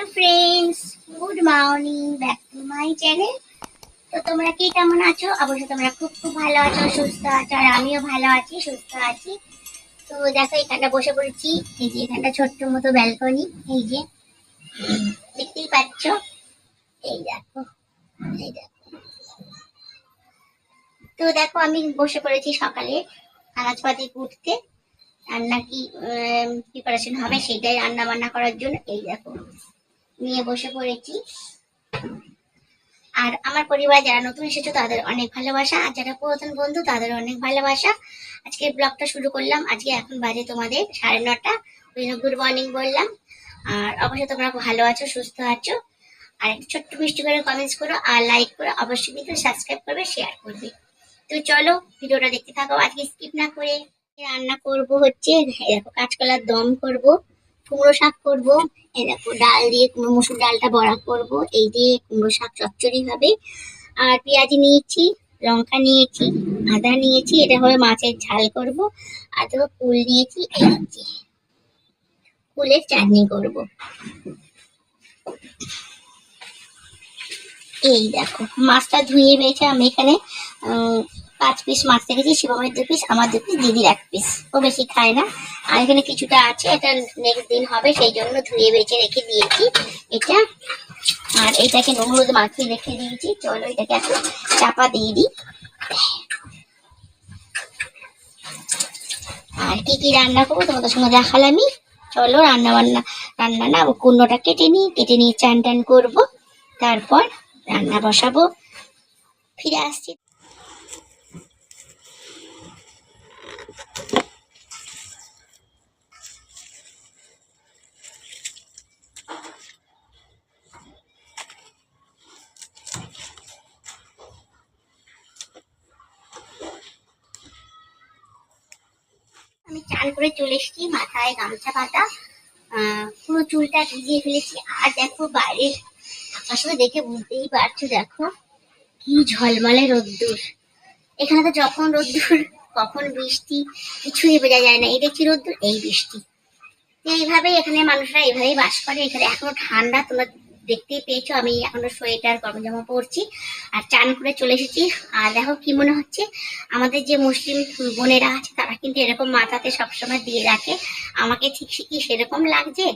Hello friends, good morning back to my channel. তো তোমরা কি কেমন আছো? অবশ্যই তোমরা খুব খুব ভালো আছো, সুস্থ আছো, আর আমিও ভালো আছি, সুস্থ আছি। তো দেখো এখানটা বসে পড়েছি, এই যে এখানটা ছোট্ট মতো ব্যালকনি, এই যে দেখতেই পাচ্ছ, এই দেখো, এই দেখো। তো দেখো আমি বসে পড়েছি সকালে আনাজপাতি কুটতে, রান্না কি প্রিপারেশন হবে সেটাই রান্না বান্না করার জন্য এই দেখো নিয়ে বসে পড়েছি। আর আমার পরিবারে যারা নতুন এসেছো তাদের অনেক ভালোবাসা, আর যারা পুরাতন বন্ধু তাদের অনেক ভালোবাসা। আজকে ব্লগটা শুরু করলাম, আজকে এখন বাজে তোমাদের 9:30। ওই জন্য গুড মর্নিং বললাম। আর অবশ্যই তোমরা ভালো আছো, সুস্থ আছো। আর একটা ছোট্ট মিষ্টি করে কমেন্টস করো আর লাইক করো, অবশ্যই কিন্তু সাবস্ক্রাইব করবে, শেয়ার করবে। তো চলো ভিডিওটা দেখতে থাকো, আজকে স্কিপ না করে। রান্না করব হচ্ছে দেখো কাঁচকলার দম করব, কুমড়ো শাক করব, এই দেখো ডাল দিয়ে কুমড়ো মসুর ডালটা বড়া করব, এই দিয়ে কুমড়ো শাক চচ্চড়ি হবে। আর পেঁয়াজি নিয়েছি, লঙ্কা নিয়েছি, আদা নিয়েছি, এটা হবে মাছের ঝাল করব। আর দেখো কুল নিয়েছি, এই যে কুলের চাটনি করব। এই দেখো মাছটা ধুয়ে বেছে আমি এখানে 5 পিস মাছ রেখেছি, শিবমের 2 পিস, আমার 2 পিস, দিদির 1 পিস। ও বেশি খায় না। আর এখানে কিছুটা আছে, এটা নেক্সট দিন হবে, সেই জন্য ধুয়ে বেছে রেখে দিয়েছি এটা। আর এটাকে নুন হলুদ মাখিয়ে রেখে দিয়েছি। চলো এটাকে এখন চাপা দিয়ে দিই। আর কি কি রান্না করবো তোমাদের সঙ্গে দেখালামই। চলো রান্না না কুন্ডটা কেটে নিয়ে চান টান করবো, তারপর রান্না বসাবো। ফিরে আসছি। আমি চান করে চলে এসেছি, মাথায় গামছা পাতা, পুরো চুলটা ভিজিয়ে ফেলেছি। আর দেখো বাইরে আকাশটা দেখে বুঝতেই পারছো, দেখো কি ঝলমলে রোদ্দুর। এখানে তো যখন রোদ্দুর কখন বৃষ্টি কিছুই বোঝা যায় না। এই দেখছি রোদ্দুর, এই বৃষ্টি। এইভাবেই এখানে মানুষরা এইভাবেই বাস করে। এখানে এখনো ঠান্ডা, তোমরা দেখতেই পেয়েছো আমি এখনো সোয়েটার গরম জামা পরছি। আর চান করে চলে এসেছি। আর দেখো কি মনে হচ্ছে, আমাদের যে মুসলিম বোনেরা আছে তারা কিন্তু এরকম মাথাতে সবসময় দিয়ে রাখে। আমাকে ঠিক কি সেরকম লাগছে?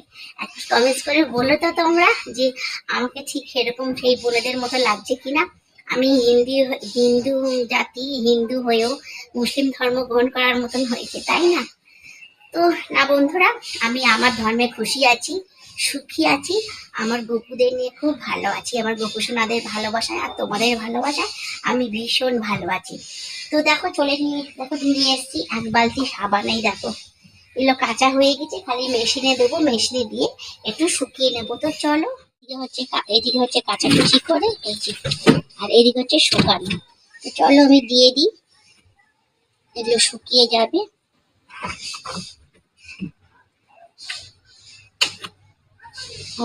একটা কমেন্টস করে বলো তো তোমরা, যে আমাকে ঠিক সেরকম সেই বোনেদের মতো লাগছে কিনা। আমি হিন্দু জাতি, হিন্দু হয়েও মুসলিম ধর্ম গ্রহণ করার মতন হয়েছে, তাই না? তো না বন্ধুরা, আমি আমার ধর্মে খুশি আছি, সুখী আছি। আমার গপুদের নিয়ে খুব ভালো আছি। আমার গপু সোনাদের ভালোবাসায় আর তোমাদের ভালোবাসায় আমি ভীষণ ভালো আছি। তো দেখো দেখো নিয়ে এসছি 1 বালতি সাবান। এই দেখো এগুলো কাঁচা হয়ে গেছে, খালি মেশিনে দেবো, মেশিনে দিয়ে একটু শুকিয়ে নেবো। তো চলো, এদিকে হচ্ছে কাঁচা কুচি করে, এই যে, আর এদিকে হচ্ছে শুকানো। তো চলো আমি দিয়ে দিই, এগুলো শুকিয়ে যাবে।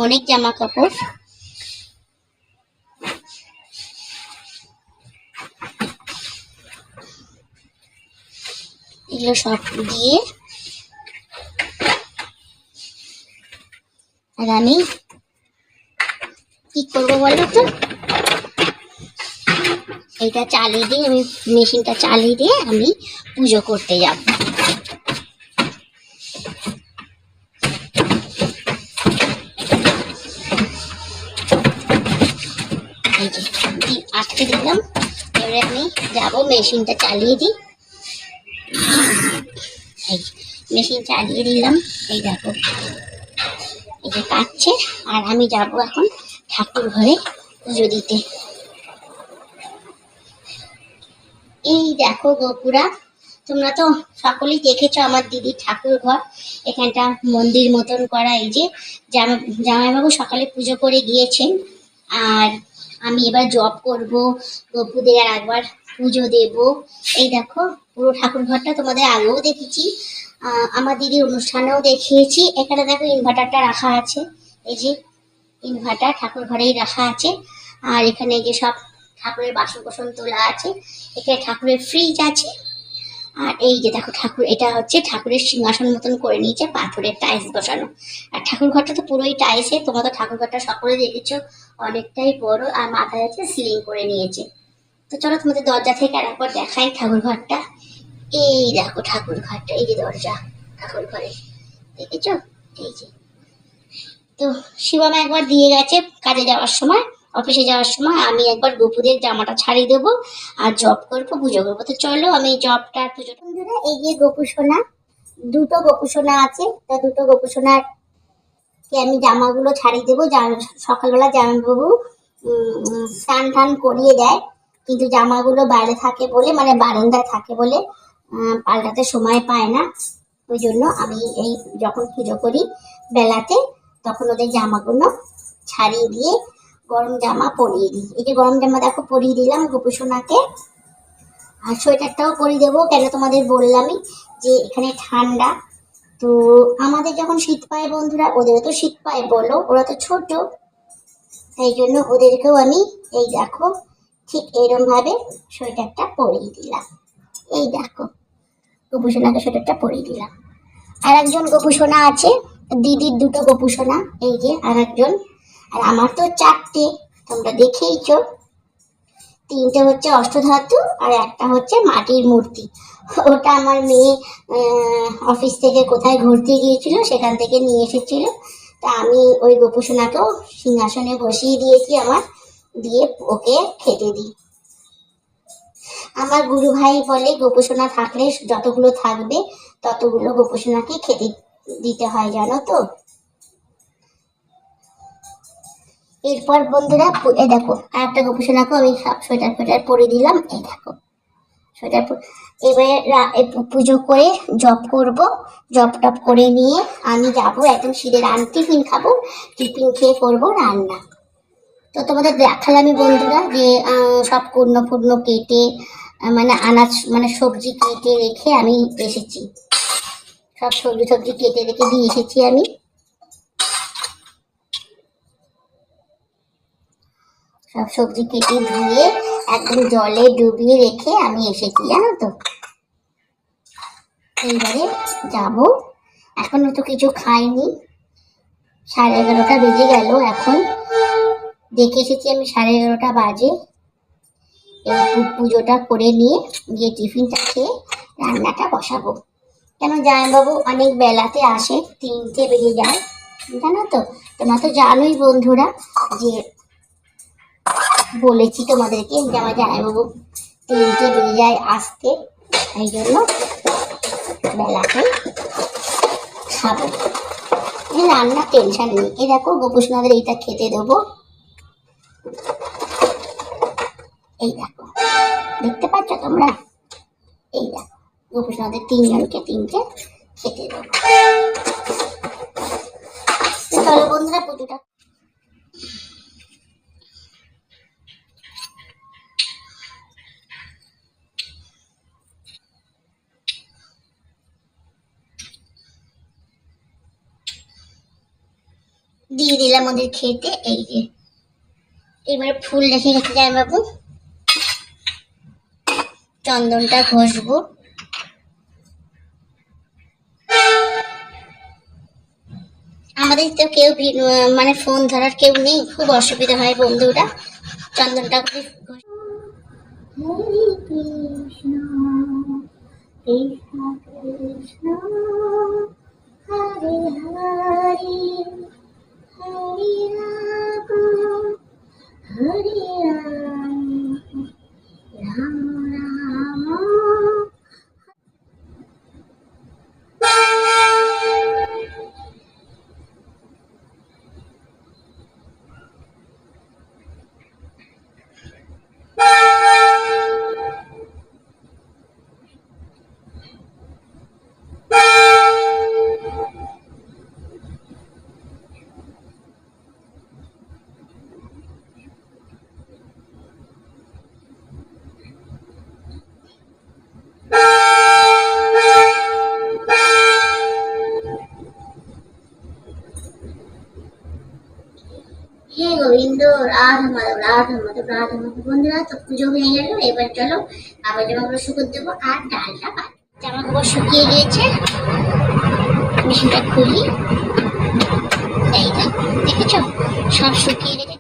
অনেক জামা কাপড়, এগুলো সব দিয়ে আর আমি কি করবো বলো তো, এটা চালিয়ে দিয়ে আমি মেশিনটা চালিয়ে দিয়ে আমি পুজো করতে যাব। এই যে আটকে দিলাম, এবারে আমি যাবো মেশিনটা চালিয়ে দিই। এই মেশিন চালিয়ে দিলাম, এই দেখো এই যে কাটছে। আর আমি যাব এখন ঠাকুর ঘরে পুজো দিতে। এই দেখো গোপুরা, তোমরা তো সকলেই দেখেছো আমার দিদির ঠাকুর ঘর। এখানটা মন্দির মতন করা। এই যে জামাইবাবু সকালে পুজো করে গিয়েছেন, আর আমি এবার জব করব, গপুদের আর একবার পুজো দেব। এই দেখো পুরো ঠাকুর ঘরটা তোমাদের আগেও দেখেছি, আমার দিদির অনুষ্ঠানেও দেখিয়েছি। এখানে দেখো ইনভার্টারটা রাখা আছে, এই যে ইনভার্টার ঠাকুর ঘরেই রাখা আছে। আর এখানে যে সব ঠাকুরের বাসন কোসন তোলা আছে। এখানে ঠাকুরের ফ্রিজ আছে। আর এই যে দেখো ঠাকুর, এটা হচ্ছে ঠাকুরের সিংহাসন মতন করে নিয়েছে, পাথরের টাইলস বসানো। আর ঠাকুর ঘরটা তো পুরোই টাইলসে, তোমরা তো ঠাকুর ঘরটা সকলে দেখেছো, অনেকটাই বড়। আর মাথায় হচ্ছে সিলিং করে নিয়েছে। তো চলো তোমাদের দরজা থেকে আর একবার দেখাই ঠাকুর ঘরটা। এই দেখো ঠাকুর ঘরটা, এই যে দরজা ঠাকুর ঘরে, দেখেছো? এই যে। তো শিবম একবার দিয়ে গেছে কাজে যাওয়ার সময়, অফিসে যাওয়ার সময়। আমি একবার গোপুদের জামাটা ছাড়িয়ে দেবো আর জব করবো, পুজো করবো। তো চলো আমি জবটা আর পুজোটা। বন্ধুরা এই যে গোপু সোনা, দুটো গোপু সোনা আছে, তো দুটো গোপু সোনার কে আমি জামাগুলো ছাড়িয়ে দেবো। সকালবেলা জামাইবাবু স্নান টান করিয়ে দেয়, কিন্তু জামাগুলো বাইরে থাকে বলে, মানে বারান্দায় থাকে বলে পাল্টাতে সময় পায় না। ওই জন্য আমি এই যখন পুজো করি বেলাতে, তখন ওদের জামাগুলো ছাড়িয়ে দিয়ে গরম জামা পরিয়ে দিই। এই যে গরম জামা দেখো পরিয়ে দিলাম গোপু সোনাকে। আর সোয়েটারটাও পরিয়ে দেবো, কেন তোমাদের বললামই যে এখানে ঠান্ডা। তো আমাদের যখন শীত পায় বন্ধুরা, ওদেরও তো শীত পায় বলো, ওরা তো ছোট, তাই জন্য ওদেরকেও আমি এই দেখো ঠিক এরকম ভাবে সোয়েটারটা পরিয়ে দিলাম। এই দেখো গোপু সোনাকে সোয়েটারটা পরিয়ে দিলাম। আর একজন গোপু সোনা আছে, দিদির দুটো গোপু সোনা, এই যে আর একজন। আর আমার তো চারটে, তোমরা দেখেইছো। তিনটে হচ্ছে অষ্টধাতু আর একটা হচ্ছে মাটির মূর্তি। ওটা আমার মেয়ে অফিস থেকে কোথায় ঘুরতে গিয়েছিল, সেখান থেকে নিয়ে এসেছিল। তা আমি ওই গোপু সোনাকেও সিংহাসনে বসিয়ে দিয়েছি আমার, দিয়ে ওকে খেতে দিই। আমার গুরু ভাই বলে গোপু সোনা থাকলে যতগুলো থাকবে ততগুলো গোপু সোনাকে খেতে দিতে হয়, জানো তো। এরপর বন্ধুরা এই দেখো আর একটা গোপু সোনাকে আমি সব সোয়েটার ফোয়েটার পরে দিলাম। এই দেখো সোয়েটার, এবারে পুজো করে জব করব। জব টপ করে নিয়ে আমি যাবো একদম সিধে টিফিন খাবো, টিফিন খেয়ে করবো রান্না। তো তোমাদের দেখালামই বন্ধুরা যে সব কুর্ণ ফুর্ণ কেটে, মানে আনাজ মানে সবজি কেটে রেখে আমি এসেছি, সব সবজি সবজি কেটে রেখে দিয়ে এসেছি আমি। সব সবজি কেটে ধুয়ে একদম জলে ডুবিয়ে রেখে আমি এসেছি, জানো তো। এইবারে যাব, এখনো তো কিছু খাইনি, 11:30 বেজে গেল এখন। দেখে এসেছি আমি 11:30 বাজে। এই পুজোটা করে নিয়ে গিয়ে টিফিনটা খেয়ে রান্নাটা বসাবো। কেন জামাইবাবু অনেক বেলাতে আসে, 3টে বেজে যায়, জানো তো। তোমরা তো জানোই বন্ধুরা যে বলেছি তোমাদেরকে যে আমার জামাইবাবু 3টে বেজে যায় আসতে, এই জন্য বেলাতে খাবো। রান্নার টেনশন নেই। এই দেখো গোপু সোনাদের এইটা খেতে দেবো। এই দেখো দেখতে পাচ্ছ তোমরা, এই দেখো গোপু সোনাদের 3জনকে 3টে খেতে দেবো। চলো বন্ধুরা পুজোটা দিয়ে দিলাম ওদের খেতে। এই যে এবার ফুল রেখে গেছে জামাইবাবু, চন্দনটা ঘষবো। আমাদের তো কেউ মানে ফোন ধরার কেউ নেই, খুব অসুবিধা হয় বন্ধুরা। চন্দনটা হরে কৃষ্ণ কৃষ্ণ কৃষ্ণ হরে হরে হরে রাম হরে রাম রাম রাম। হে গোবিন্দ রাধা মাধব রাধা মাধব রাধা মাধব। বন্ধুরা তো পুজো হয়ে গেল, এবার চলো আবার জামাগুলো শুকোতে দেবো আর ডালটা জামা কাপড় শুকিয়ে গিয়েছে, মেশিনটা খুলি, এই দেখেছো সব শুকিয়ে গেছে।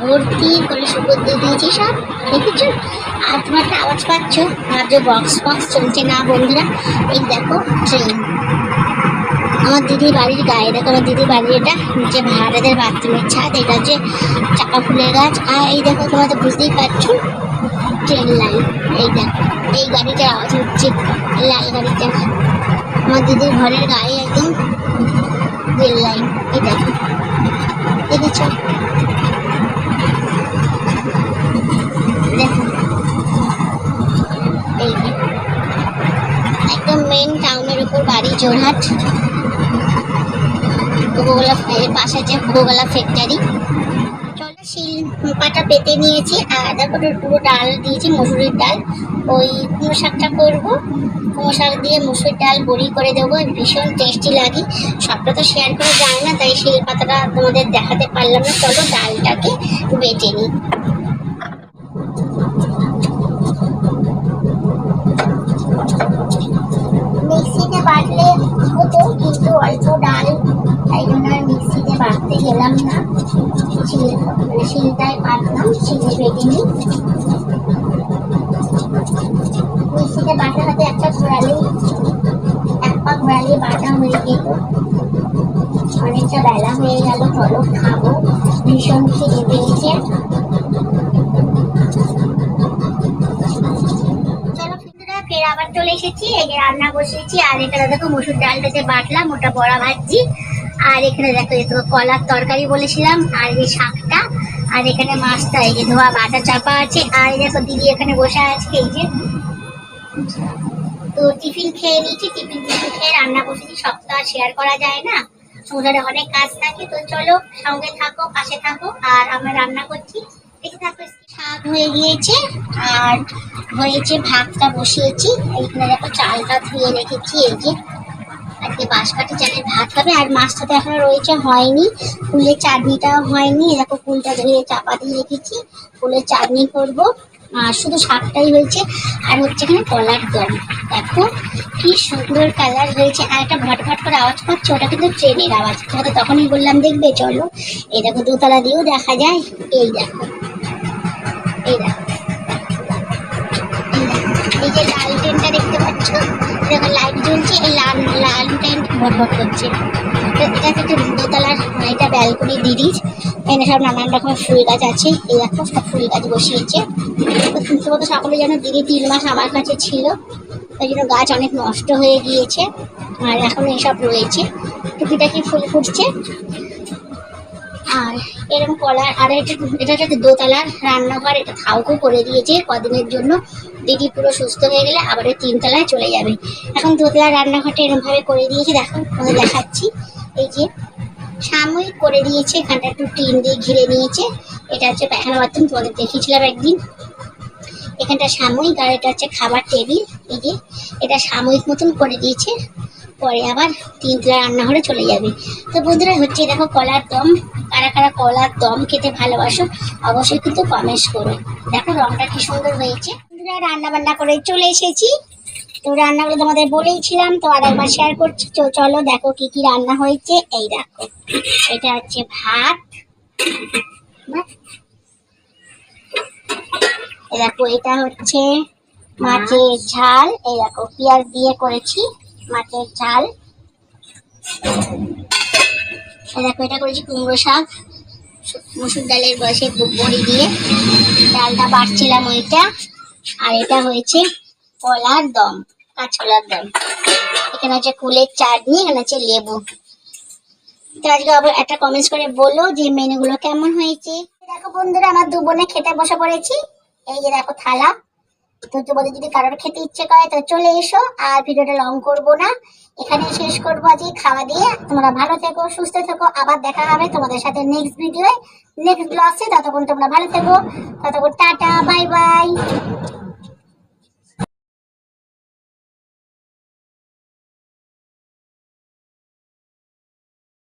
ভর্তি করে শুকর দিয়ে দিয়েছি সব, দেখেছো? আর তোমরা একটা আওয়াজ পাচ্ছ, ভাবছো বক্স বক্স চলছে না বন্ধুরা, এই দেখো ট্রেন। আমার দিদির বাড়ির গায়ে দেখো, আমার দিদির বাড়ির এটা নিচে ভাড়াদের বাথরুমের ছাদ, এটা হচ্ছে চাপা ফুলের গাছ। আর এই দেখো তোমরা তো বুঝতেই পারছো ট্রেন লাইন, এই দেখো এই গাড়িটার আওয়াজ হচ্ছে, লাল গাড়িটা। আমার দিদির ঘরের গায়ে একদম রেল লাইন, এই দেখো, দেখেছো? একদম মেন টাউনের উপর বাড়ি, জোরহাট। কোকোকোলা এর পাশে আছে কোকোকোলা ফ্যাক্টরি। চলো শিল পাটা পেতে নিয়েছি, আর দেখো পুরো ডাল দিয়েছি, মসুরির ডাল। ওই কুমড়ো শাকটা করবো, কুমড়ো শাক দিয়ে মসুরির ডাল বড়ি করে দেবো, ভীষণ টেস্টি লাগে। সবটা তো শেয়ার করা যায় না, তাই শিল পাতাটা তোমাদের দেখাতে পারলাম না। চলো ডালটাকে বেটে নিই। মিক্সিতে বাটলে হতো, কিন্তু অল্প ডাল, তাই জন্য আর মিক্সিতে বাটতে গেলাম না, শিলটায় বাটলাম, শিলে বেটে নিই। মিক্সিতে বাটা হাতে একটা ঘোরালে, এক পা ঘোরালে বাটা হয়ে যেত। অনেকটা বেলা হয়ে গেল, চলো খাবো, ভীষণ খিদে পেয়েছে। ফের আবার চলে এসেছি, এই যে রান্না বসিয়েছি। আর এখানে দেখো মসুর ডালটাতে বাটলাম, ওটা বড়া ভাজছি। আর এখানে দেখো এই কলার তরকারি বলেছিলাম, আর এই শাকটা, আর এখানে মাছটা এই যে ধোয়া বাটা চাপা আছে। আর দেখো দিদি এখানে বসে আছে, এই যে। তো টিফিন খেয়ে নিয়েছি, টিফিন খেয়ে রান্না বসেছি। সব তো আর শেয়ার করা যায় না, সংসারে অনেক কাজ থাকে। তো চলো সঙ্গে থাকো, পাশে থাকো, আর আমরা রান্না করছি, দেখে থাকো। শাক হয়ে গিয়েছে, আর হয়েছে ভাতটা বসিয়েছি। এইখানে দেখো চালটা ধুয়ে রেখেছি, এই যে আজকে বাঁশকাঠি চালের ভাত হবে। আর মাছটা তো এখনো রয়েছে, হয়নি। ফুলের চাটনিটাও হয়নি, দেখো ফুলটা ধুয়ে চাপা দিয়ে রেখেছি, ফুলের চাটনি করবো। আর শুধু শাকটাই হয়েছে। আর হচ্ছে এখানে কলার দম, দেখো কি সুন্দর কালার হয়েছে। আর একটা ভটভট করে আওয়াজ পাচ্ছে, ওটা কিন্তু ট্রেনের আওয়াজ। তোমাকে তখনই বললাম দেখবে, চলো। এই দেখো দোতলা দিয়েও দেখা যায়, এই দেখো, এই দেখো যে লালটেনটা দেখতে পাচ্ছ, দেখো লাইট জ্বলছে, এই লালটেন ভটভট করছে। তো এটা হচ্ছে দোতলার, এটা ব্যালকনি দিদির। এখানে সব নানান রকমের ফুল গাছ আছে, এই দেখো সব ফুল গাছ বসিয়েছে। তো তোমাদের সকলে জানো দিদি 3 মাস আমার কাছে ছিল, তাই জন্য গাছ অনেক নষ্ট হয়ে গিয়েছে, আর এখন এইসব রয়েছে, টুকিটাকি ফুল ফুটছে। আর এরকম কলার, আর এটা হচ্ছে দোতলার রান্নাঘর, এটা থাউকও করে দিয়েছে কদিনের জন্য। দিদি পুরো সুস্থ হয়ে গেলে আবার 3 তলায় চলে যাবে। এখন দোতলার রান্নাঘরটা এরকম ভাবে করে দিয়েছে, দেখো তোমাদের দেখাচ্ছি। এই যে সাময়িক করে দিয়েছে, এখানটা একটু টিন দিয়ে ঘিরে নিয়েছে। এটা হচ্ছে পায়খানা বাথরুম, তোমাদের দেখিয়েছিলাম একদিন। এখানটা সাময়িক, আর এটা হচ্ছে খাবার টেবিল। এই যে এটা সাময়িক মতন করে দিয়েছে, পরে আবার 3 তলা রান্নাঘরে চলে যাবে। তো বন্ধুরা হচ্ছে দেখো কলার দম। কারা কারা কলার দম খেতে ভালোবাসো অবশ্যই কিন্তু কমেন্টস করো। দেখো রংটা কি সুন্দর হয়েছে। বন্ধুরা রান্না বান্না করে চলে এসেছি, তো রান্নাগুলো তোমাদের বলেইছিলাম, তো আর একবার শেয়ার করছি। তো চলো দেখো কি কি রান্না হয়েছে। এই দেখো এটা হচ্ছে ভাত, এই দেখো এটা হচ্ছে মাছের ঝাল, এই দেখো পেঁয়াজ দিয়ে করেছি মাছের ঝাল। এই দেখো এটা করেছি কুমড়ো শাক, মসুর ডালের বসে বড়ি দিয়ে ডালটা বাড়ছিলাম ওইটা। আর এটা হয়েছে কলার দম, কাঁচকলার দম। এখানে হচ্ছে কুলের চাটনি, এখানে হচ্ছে লেবু। তো আজকে আবার একটা কমেন্টস করে বলো যে মেনুগুলো কেমন হয়েছে। দেখো বন্ধুরা আমার 2 বোনে খেতে বসে পড়েছি। এই যে দেখো থালা। তো তোমাদের যদি কারোর খেতে ইচ্ছে করে তো চলে এসো, আর ভিডিওটা লং করবো না, এখানে শেষ করবো আজকে খাওয়া দিয়ে। তোমরা ভালো থেকো, সুস্থ থেকো, আবার দেখা হবে তোমাদের সাথে নেক্সট ভিডিওয়ে, নেক্সট ব্লগে। ততক্ষণ তোমরা ভালো থেকো, ততক্ষণ টাটা, বাই বাই।